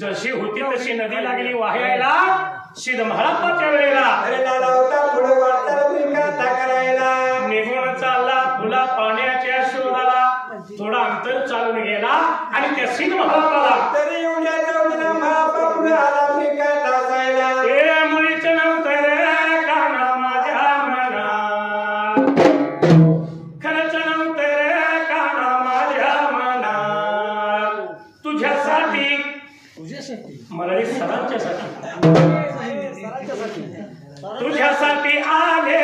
जशी होती तशी नदी लागली वाहायला सिद्ध महाराजांच्या वेळेला निघून चालला तुला पाण्याच्या शोधाला थोडा अंतर चालून गेला आणि त्या सिद्ध महाराजाला मुळीच नव्हतं रे काना माझ्या मनात खरंच नव्हतं रे काना माझ्या मनात तुझ्यासाठी मला सरांच्यासाठी तुझ्यासाठी आले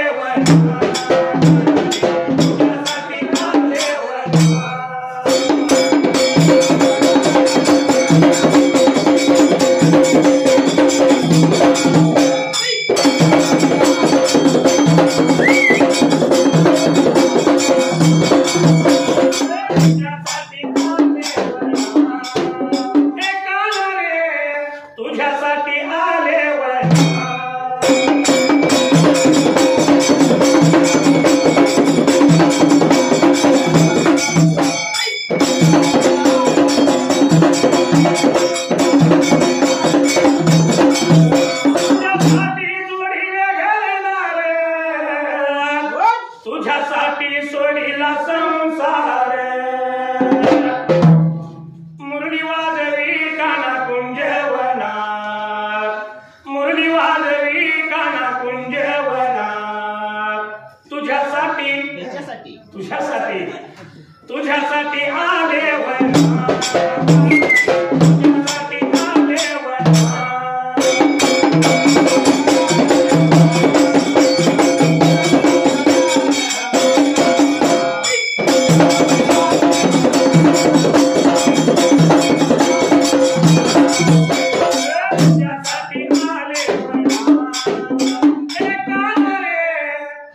तुझ्यासाठी आले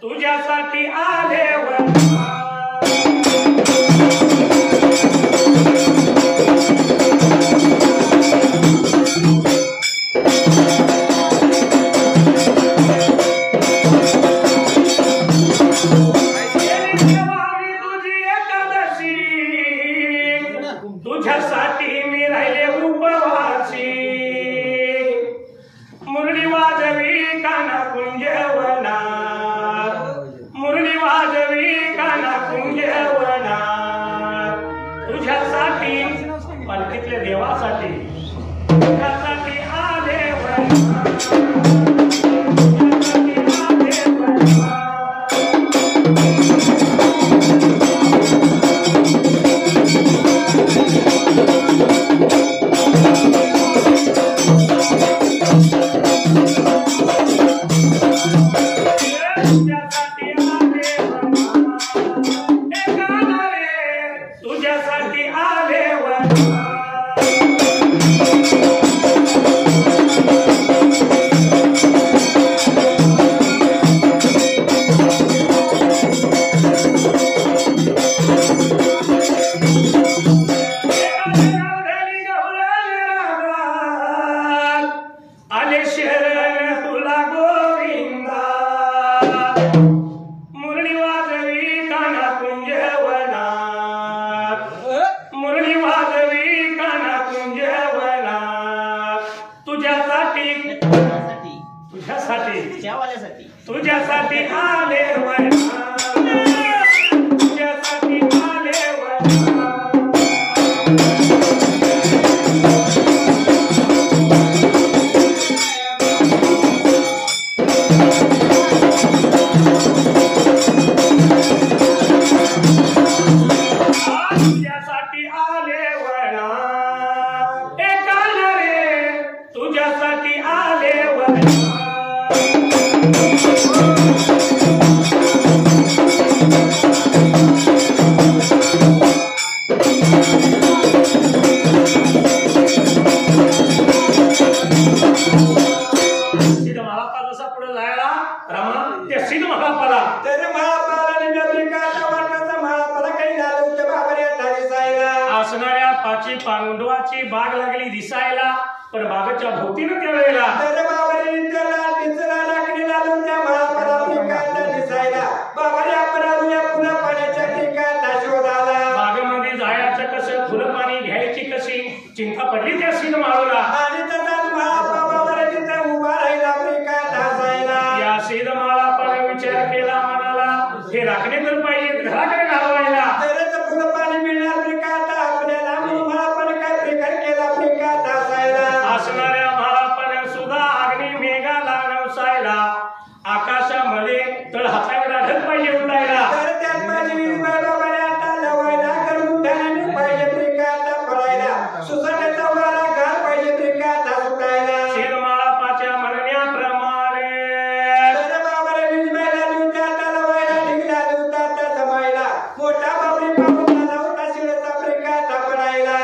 तुझ्यासाठी आले तुझ्यासाठी मी राहिले उपवासी मुरली वाजवी काना कुंजवना मुरली वाजवी काना कुंजवना तुझ्यासाठी पालखीतल्या देवासाठी तुझ्यासाठी आले तुझ्यासाठी आले आले शरण तुला गोविंदा मुरली वाजवी काना कुंजवना मुरली तुझ्यासाठी आले वळणा तुझ्यासाठी आले वळणा तुझ्यासाठी आले वळणा एकाला रे तुझ्यासाठी आले वळणा असणाऱ्या पाची पांडवाची बाग लागली दिसायला पण बागेच्या भोवतीनं त्या वेळेला बागेमध्ये जायचं कसं फुलं पाणी घ्यायची कशी चिंता पडली त्या सीन माळूला आणि या सीन माळा पण विचार केला म्हणाला हे राखणे तर पाहिजे घराकडे घालवायला असणाऱ्या महापण सुद्धा अग्नी मेघाला नवसायला आकाशामध्ये तळ हातावर आढळ पाहिजे उडायला शेरमाळापाच्या म्हणण्याप्रमाणे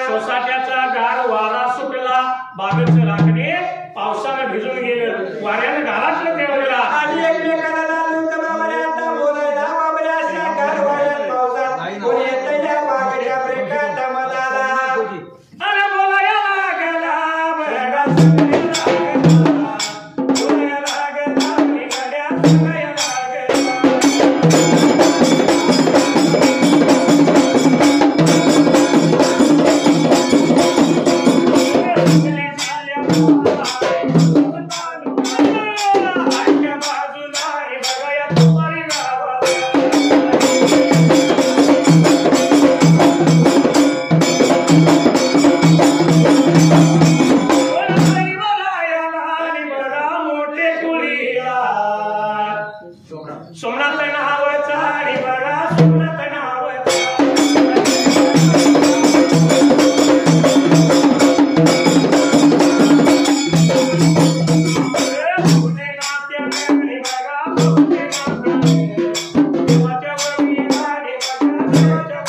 सोसाट्याचा गार वारा सुटला बागेचं राखणे पावसानं भिजून गेलं वाऱ्यानं गाराटलं त्यावेळेला आणि एकमेकाला सोमनाथ नावाचा आणि बघा सोमनाथ नावाचा पुणे नात्याने आणि बघा पुणे नात्याने देवाच्या वरी आणि बघा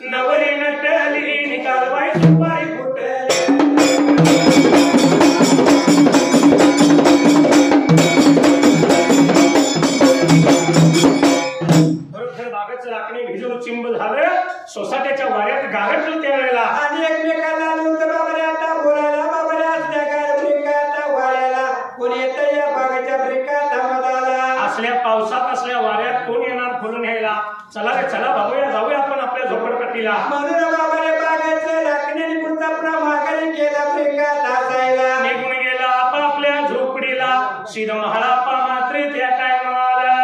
नवरी नटली निकालवाय सुपारी बागेचं राखणे भिजून चिंब झालं सोसाट्याच्या वाऱ्यात गारटलं त्यावेळेला आणि एकमेकाला बोलायला वाऱ्याला कोणी येतं या बागेच्या असल्या पावसात असल्या वाऱ्यात कोण येणार फुलं न्यायला चला रे चला बाबूया जाऊया आपण आपल्या झोपडपट्टीला निघून गेला आपापल्या झोपडीला सीध महाळापा मात्र त्या टायमाला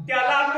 त्याला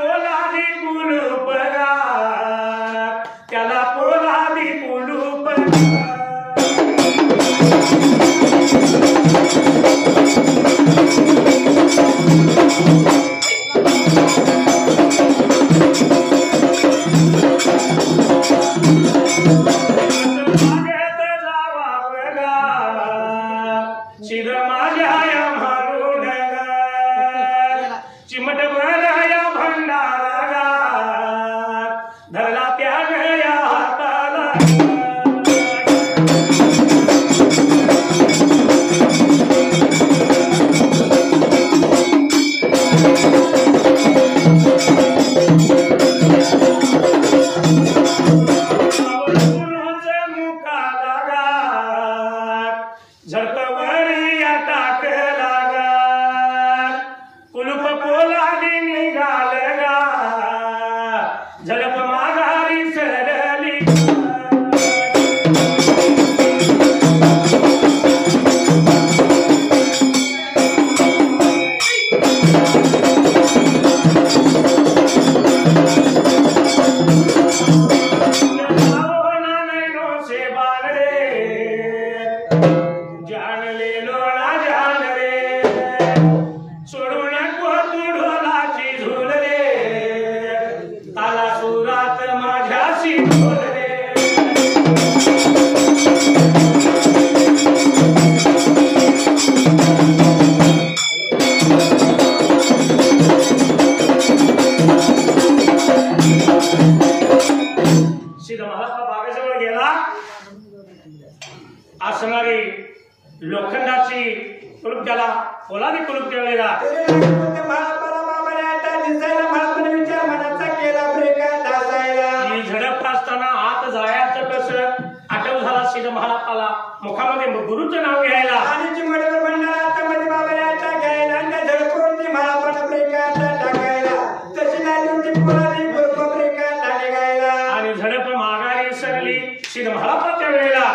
असणारी लोखंडाची कुलूप त्याला पोलादी कुलूप ठेवलेला ही झडप असताना आत जायचं कसं आठव झाला सिद्ध महारापाला मुखामध्ये गुरुचं नाव घ्यायला आणि चिमडवर भंडारा आतमध्ये बाबऱ्याचा घ्यायला आणि त्या झडपवरती महारापाला ब्रेकाचा टाकायला तशी नाली पोलादी ब्रेकाचा टाकायला आणि झडप माघारी सरली सिद्ध महारापाच्या वेळेला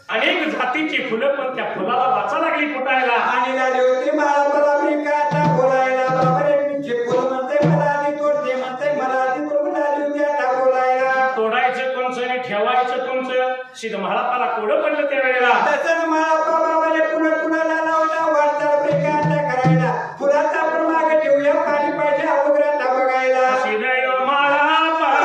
अनेक जातीची फुलं पण त्या फुलाला वाचा लागली फुटायला आणि लागली होती महारापाला ब्रेकाचा बोलायला बाबरे फुल म्हणते मला आधी तोडते म्हणते मला आधी तोडून आली होती आता बोलायला तोडायचं कोणचं आणि ठेवायचं कोणचं सिद्ध महारापाला कोडं पडलं त्या वेळेला तसंच महारापा बाबाने पुन्हा पुन्हा लावला वाचा ब्रेकाचा करायला फुलाचा पण मागे ठेवूया पाणी पाहिजे अवघरात बघायला सिद्ध महारापा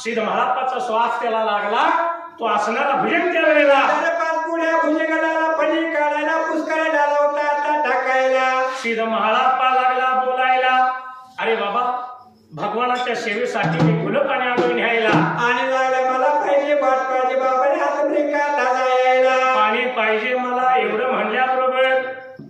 सिद्ध महारापाचा श्वास त्याला लागला तो असणारा भुजंग त्या वेळेला तर पाच पुढ्या भुजंगाला फणी काढायला पुष्करायला लावता आता टाकायला सीध महाळाप्पा लागला बोलायला अरे बाबा भगवानाच्या सेवेसाठी मी फुलं पाणी आणून न्यायला आणि लागला मला पाहिजे वाट पाहिजे बाबाने हात ब्रेका ताजा यायला पाणी पाहिजे मला एवढं म्हणल्याबरोबर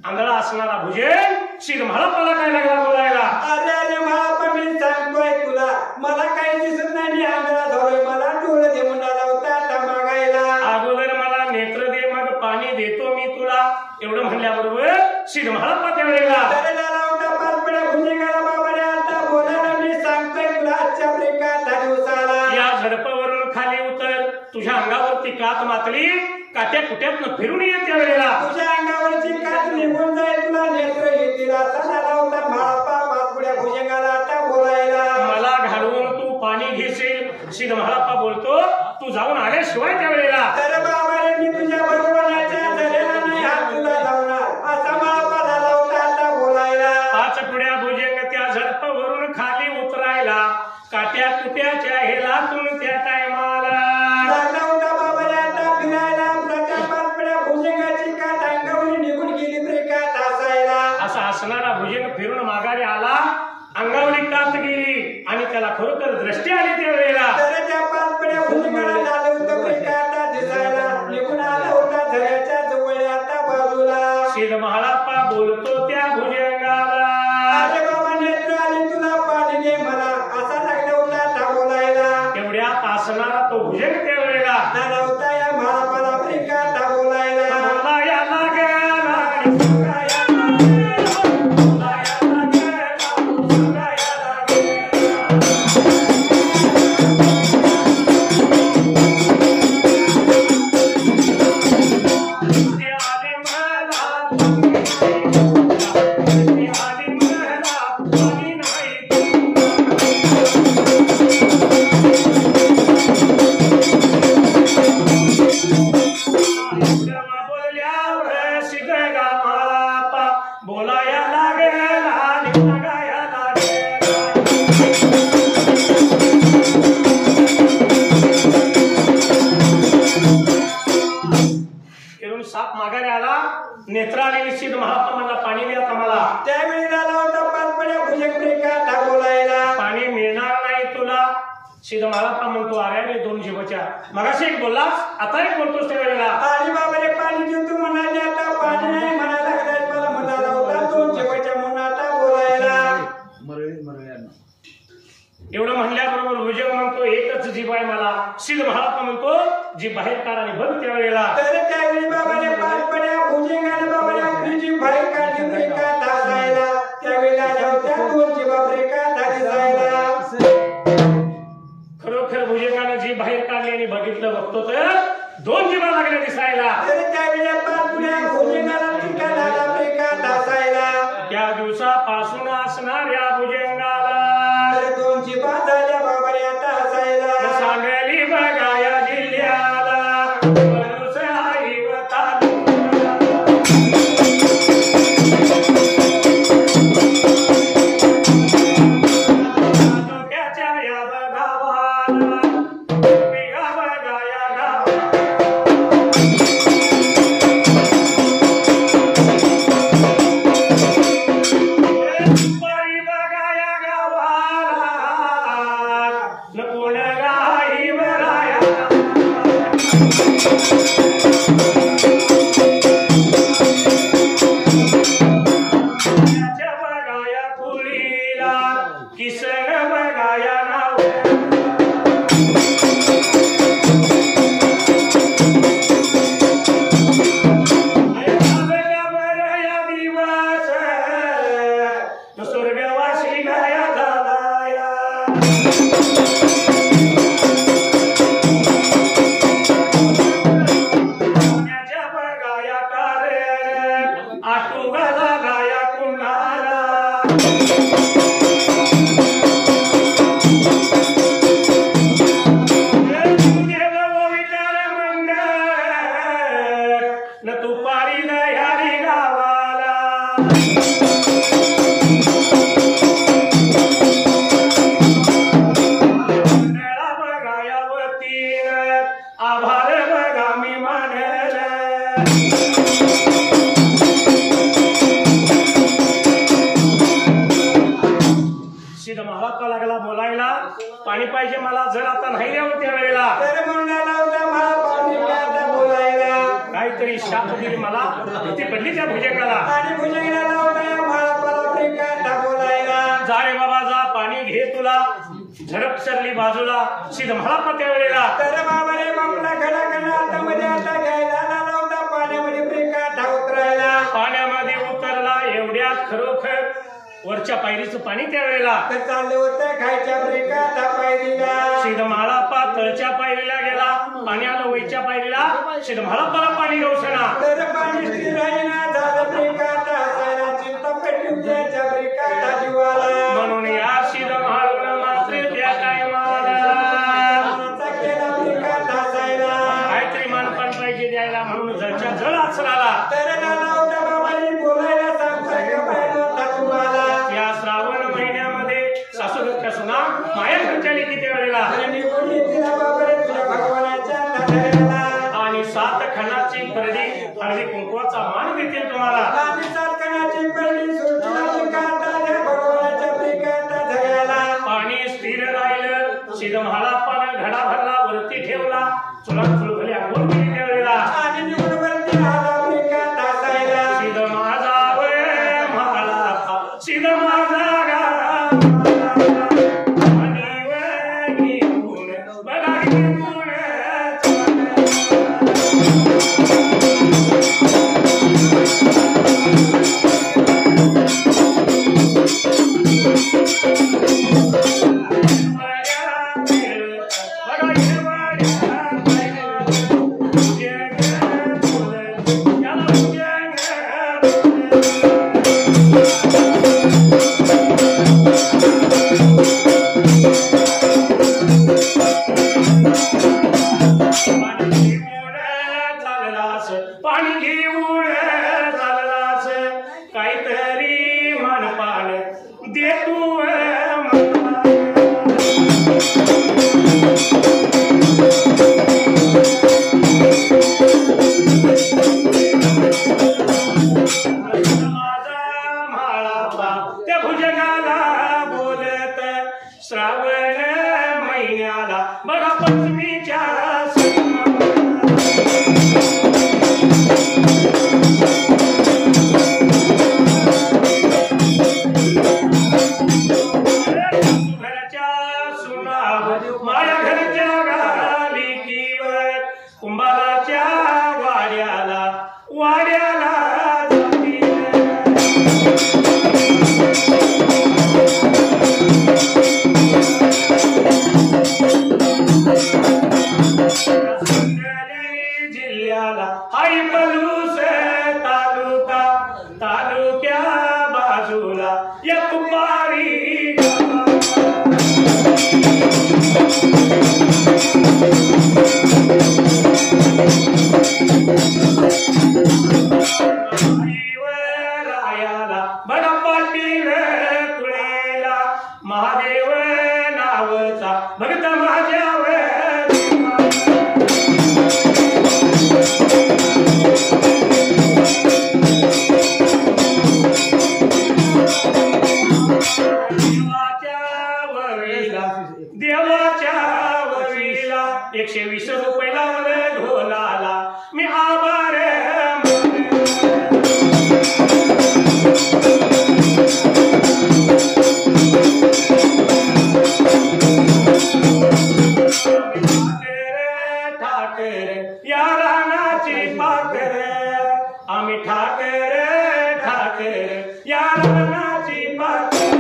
आंधळा असणारा भुजंग सीध महाळाप्पाला काय लागला बोलायला अरे अरे महाप्पा मी सांगतोय तुला मला काही दिसत नाही मी आंधळा झालोय मला डोळे दे म्हणाला होता आता मागायला अगोदर मला नेत्र दे मग पाणी देतो मी तुला एवढं म्हणल्याबरोबर सीध महाळाप्पा त्या वेळेला तर झाला होता पाच पुढ्या भुजंगाला बाबाने आता बोलायला मी सांगतोय तुला आजच्या ब्रेका दहा दिवसाला या झडपावरून खाली उतर तुझ्या अंगावरती कात मातली काट्या कुट्यातनं फिरून ये त्या वेळेला तुझ्या अंगावरची कात निघून जाईल तुला नेत्र येतील असा झाला होता महाप्पा पाच पुढ्या भुजंगाला आता बोलायला मला घालवून तू पाणी घेशील सीध महाळाप्पा बोलतो तू जाऊन आल्याशिवाय त्या वेळेला तर बाबाने मी तुझ्या भगवानाच्या झऱ्याला नाही हात तुला लावणार असा महाप्पा झाला होता आता बोलायला पाच पुढ्या भुजंग त्या झडपावरून खाली उतरायला काट्या कुट्याच्या हेलातून त्या टायमाला लागला होता बाबाने आता फिरायला त्या पाच पुढ्या भुजंगाची कात अंगावरून निघून गेली ब्रेकात हसायला असा असणारा भुजंग फिरून माघारी आला अंगावली कात गेली आणि त्याला खरोखर दृष्टी आली त्या वेळेला तर त्या पाच पुढ्या भुजंगाला झालं होतं ब्रेकात दिसायला निघून आला होता झऱ्याच्या जवळ आता बाजूला सीध महाळाप्पा बोलतो त्या भुजंगाला अरे बाबा नेत्र आले तुला पाणी दे मला असा लागला होता आता बोलायला तेवढ्यात असणारा तो भुजंग त्या वेळेला झाला होता या महापाला ब्रेकात बोलायला बोलाया लागला, बोलाया लागला, बोलाया लागला, बोलाया लागला. ते आले मला, ते आले मला, पाणी नाही बोलल्यावर शिकगा महाळाप्पा बोलाया लागला निघाया लागला फिरून साप माघारी आला नेत्र आले निश्चित महात्मा म्हणला पाणी द्या आम्हाला त्यावेळी झाला होता पाच पुढ्या भुजंग ब्रेकात बोलायला पाणी मिळणार नाही तुला सीध महात्मा म्हणतो अरे दोन जीवाच्या मगाशी एक बोललास आता एक बोलतोस त्या वेळेला आणि बाबाने पाणी देतो म्हणाले आता पाणी नाही म्हणायला लागलाय मला म्हणाला होता दोन जेवायच्या म्हणून आता बोलायला एवढं म्हणल्याबरोबर भुजंग म्हणतो एकच जीव आहे मला सीध महात्मा म्हणतो जी बाहेर काढ आणि बघ त्या वेळेला तर त्यावेळी बाबाने पाच पुढ्या भुजंगाने बाबाने आपली जी बाहेर काढली ब्रेकात हसायला त्यावेळेला होत्या दोन जीवा ब्रेकात दिसायला खरोखर भुजंगानं जी बाहेर काढली आणि बघितलं बघतो तर दोन जीवा लागल्या दिसायला तर त्यावेळी पाच पुढ्या भुजंगाला टीका झाला ब्रेकात हसायला त्या दिवसापासून असणाऱ्या भुजंगाला तर दोन जीवा झाल्या बाबाने आता हसायला सांगली बघाया जिल्ह्याला माणूस आई व तालुका. तालुक्याच्या या गावाला बिगा बघाया गावाला. बाई बघाया गावाला न कोण गाई वराया त्याच्या बघाया कुळीला किसन बघाया नाव बघाया दिवस स्वर्गवासी गाया झालाया भार बघा मी मानल सिद्ध महाराज लागला बोलायला पाणी पाहिजे मला जर आता नाही द्यावं त्या वेळेला काहीतरी शाप दिली मला भीती पडली त्या भुजंगाला जा रे बाबा जा पाणी घे तुला झडप सरली बाजूला सिद्ध महाराज त्या वेळेला पाण्यामध्ये उतरला एवढ्यात खरोखर वरच्या पायरीचं पाणी त्यावेळेला चाललं होतं खायच्या ब्रेकात पायरीला सिद्ध महारापा तळच्या पायरीला गेला पाण्याला वयच्या पायरीला सिद्ध महारापाला पाणी गवसना तर पाणी स्थिर राहीना झालं ब्रेकात सायला चिंता पेटून त्याच्या ब्रेकात जीवाला म्हणून या सिद्ध महाराज मात्र त्या टायमाला केला ब्रेकात सायला काहीतरी मानपान पाहिजे द्यायला म्हणून जळच्या जळ आचराला तर नाना होता बाबांनी बोलायला सांगता पाहिजे होता तुम्हाला या श्रावण महिन्यामध्ये सासूगतच्या सुना माया घरच्या लेकी त्या वेळेला आणि 7 खणाची परडी हळदी कुंकवाचा मान देतील तुम्हाला पाणी स्थिर राहिलं सिद्ध महारापानं घडा भरला वरती ठेवला चुला चुलखली आंघोळ केली त्या वेळेला सिद्ध माझा वय महारापा सिद्ध माझा पाणी घेऊन चाललास काहीतरी मानपान दे तू माझा म्हाळापा त्या भुजंगाला बोलत श्रावण महिन्याला बघा पंचमीच्या माझ्या घरच्या गालिकीवर कुंभाराच्या वाड्याला जिल्ह्याला आई पलूस तालुका तालुक्या बाजूला या कुंभारी रायाला बडा पाटील कुळेला महादेव नावचा भक्त माझ्यावर देवाच्या वरीला 120 रुपये लावले ढोलाला मी आभार ठाकर या रानाची पाकर आम्ही ठाकर या रानाची पाकर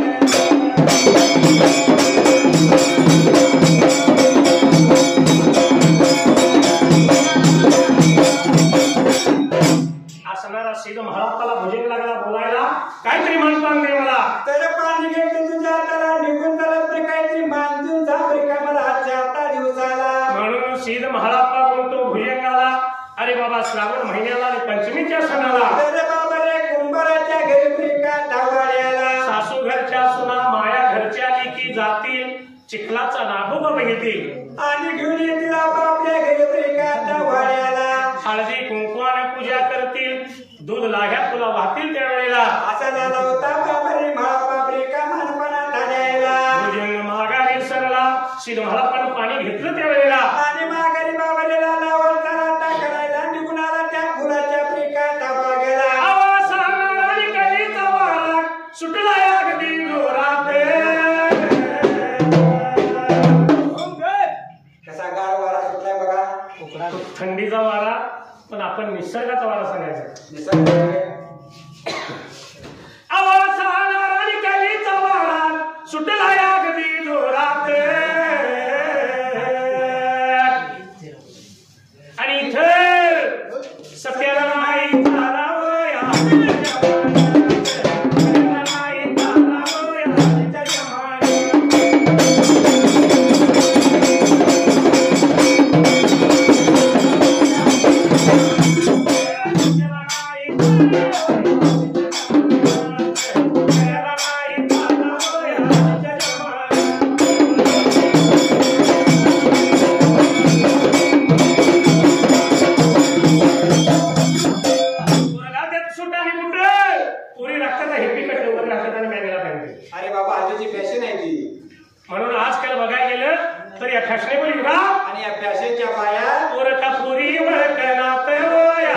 असणारा सिद्ध महारापाला भुजंग लागला बोलायला काहीतरी म्हणपान दे मला तर पाणी घेतलं तुझ्या हाताला निघून त्याला काहीतरी मानसून झाले का मला आजच्या आता दिवसाला म्हणून सिद्ध महारापा बोलतो भुजंगाला अरे बाबा श्रावण महिन्याला आणि पंचमीच्या सणाला तर बाबा रे कुंभाराच्या घरी प्रिका टावाड्याला सासू घरच्या सुना माया घरच्या लेकी जातील चिखलाचा नाभोबा घेतील आणि घेऊन येतील आपल्या घरी प्रिका दूध लाह्या तुला वाहतील त्यावेळेला असा झाला होता बाबरे म्हाळा पाबरिका मानपणा ठाण्याला भुजंग माघारी सरला शिर म्हाळापण पाणी घेतलं त्यावेळेला आणि माघारी बाबरेला लावरचा राता करायला निघून आला त्या फुलाच्या प्रिकाता बागेला आवाज आणि कलीचा वारा सुटला अगदी जोरात कसा गार वारा सुटलाय बघा तो थंडीचा वारा पण आपण निसर्गाचा वारा सांगायचा निसर्ग आवाज आणि कलीचा वारा सुटला अगदी जोरात आणि इथं सत्याला नाही तारावया नाही तारावया अरे बाबा आजची फॅशन आहे ती म्हणून आजकाल बघायला गेलं तर या फॅशनेबल युगात आणि या फॅशनच्या बाया पोरका पुरी वळकनात वया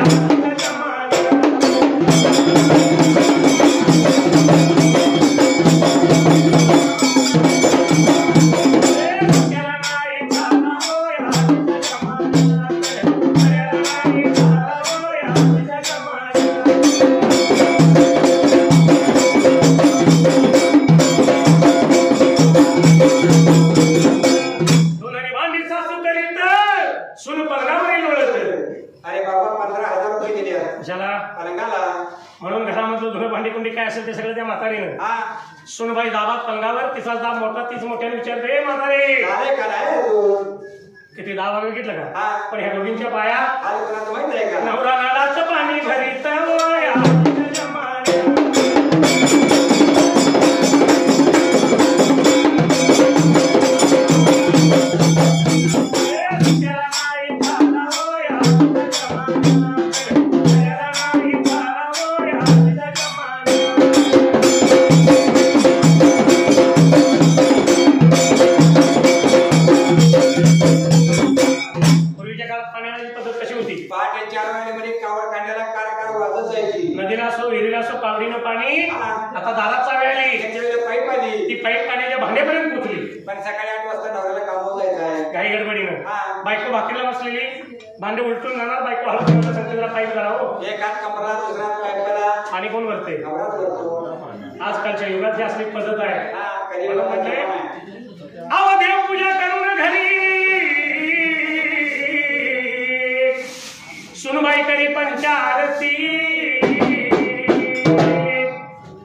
सुन पलंगावरील ओळख अरे बाबा 15,000 रुपये दिले कशाला पलंगाला म्हणून घरामधलं धुणं भांडी कुंडी काय असेल ते सगळं त्या म्हातारीनं हा सुनबाई दाबात पलंगावर तिचा दाब मोठा तीच मोठ्याने विचारते म्हातारी काय काय अजून किती दाब वगैरे घेतलं का हा. पण ह्या दोघींच्या बाया आज कोणाचं माहित आहे का नवरा नाडाचं पाणी भरीत वया पहाटे 4 वाजेमध्ये कावड कांड्याला कार वाजत जायची नदीला असो विहिरीला असो कावडीनं पाणी आता दारात चावी आली त्याच्यावेळेला पाईप आली ती पाईप पाण्याच्या भांड्यापर्यंत पोचली पण सकाळी 8 वाजता नवऱ्याला कामावर जायचं आहे काही गडबडीनं हा. बायको भाकरीला बसलेली भांडे उलटून जाणार बायको हळू सांगते जरा पाईप करावं एक हात कमरा दुसरा हात पाईपला आणि कोण भरते नवराच करतो आजकालच्या युगात ही असली पद्धत आहे हा कधी म्हणून म्हटले अव देव पूजा करून घरी सुनबाई करी पंचारती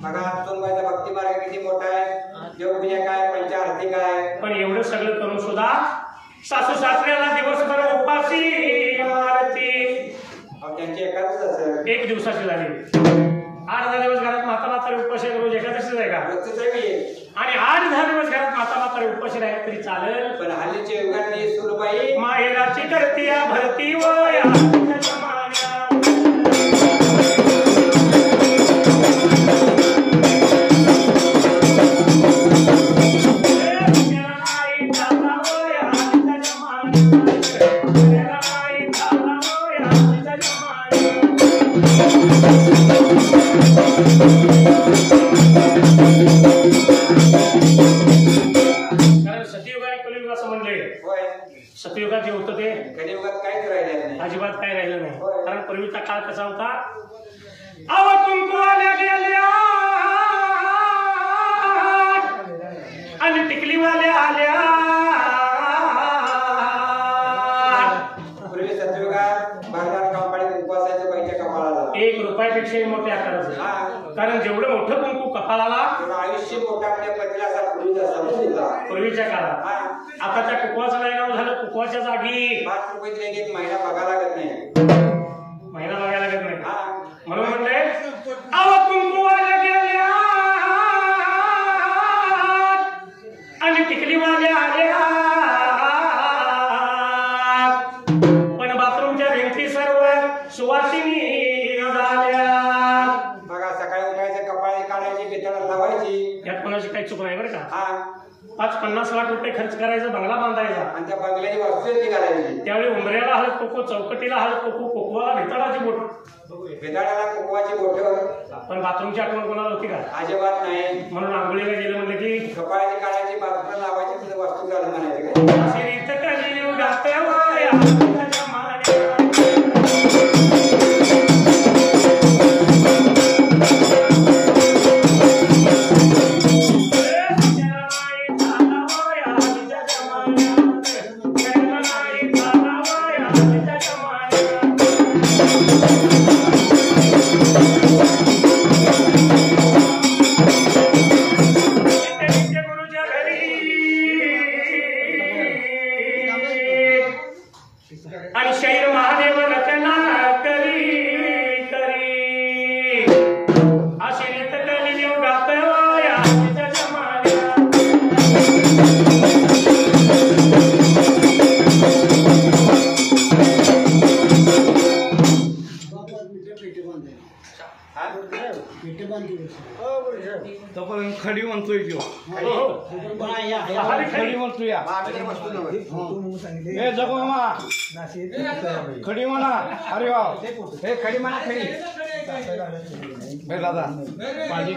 बघा सोनबाईचा भक्ती मार्ग किती मोठा आहे देवपूजा काय पंचारती काय पण एवढं सगळं करून सुद्धा सासू सासऱ्याला दिवसभर उपाशी मारती त्यांची एकादश असेल एक दिवसाची झाली 8-10 दिवस घरात माता म्हातारी उपाशी रोज एकादशीच आहे का रोजच आहे की आणि 8-10 दिवस घरात माता म्हातारी उपाशी राहिले तरी चालेल पण हल्लीच्या युगात ती सुनबाई माहेराची करती भरती वया कारण सतयुग आणि कलियुग असं म्हणले होय सतयुगात जे होतं ते कलियुगात काहीच राहिलेलं नाही अजिबात काय राहिलं नाही होय. कारण पूर्वीचा काळ कसा होता अव कुंकू आल्या गेल्या आणि टिकलीवाल्या आल्या पूर्वी सतयुगात भारतात कंपाळी उपवासाच्या बाईच्या कपाळाला 1 रुपयापेक्षाही मोठ्या आकाराचं हा कारण जेवढं मोठं कुंकू कपाळाला तेवढं आयुष्य मोठा आपल्या पतीला असा पूर्वीचा समजला पूर्वीच्या काळात हा आता त्या कुकवाचं नाही नाव झालं कुकवाच्या जागी 5 रुपये दिले की 1 महिना बघा लागत नाही महिना बघायला लागत नाही हा म्हणून म्हणले अव कुंकूवाल्या गेल्या आणि टिकलीवाल्या आल्या पण बाथरूमच्या भिंती सर्व सुवासिनी झाल्या 50 लाख रुपये खर्च करायचा, बंगला बांधायचा आणि त्या बंगल्याची वास्तुस्थिती करायची. त्यावेळी उंबऱ्याला हळद कुकू, चौकटीला हळद कुकू, कोकवाला भितडाची बोट, बेदाडाला कुकवाची बोट. पण बाथरूमची आठवण कोणाला होती का? अजिबात नाही. म्हणून आंघोळीला गेलं म्हणलं की कपाळाची काढायची, बाथरूमला लावायची, तिथे वास्तू घालून म्हणायचं काय. अशी रीत कलियुगात वया तुझ्या मानेला. आणि शैर महादेव रचना करी करी अशी रीत कलियुगात वया तुझ्या मानेला. खडी म्हणतोय किंवा खडी म्हणतोय हे जगो मामा खडी म्हणा. अरे वा हे खडी म्हणा खडी दादा पाहिजे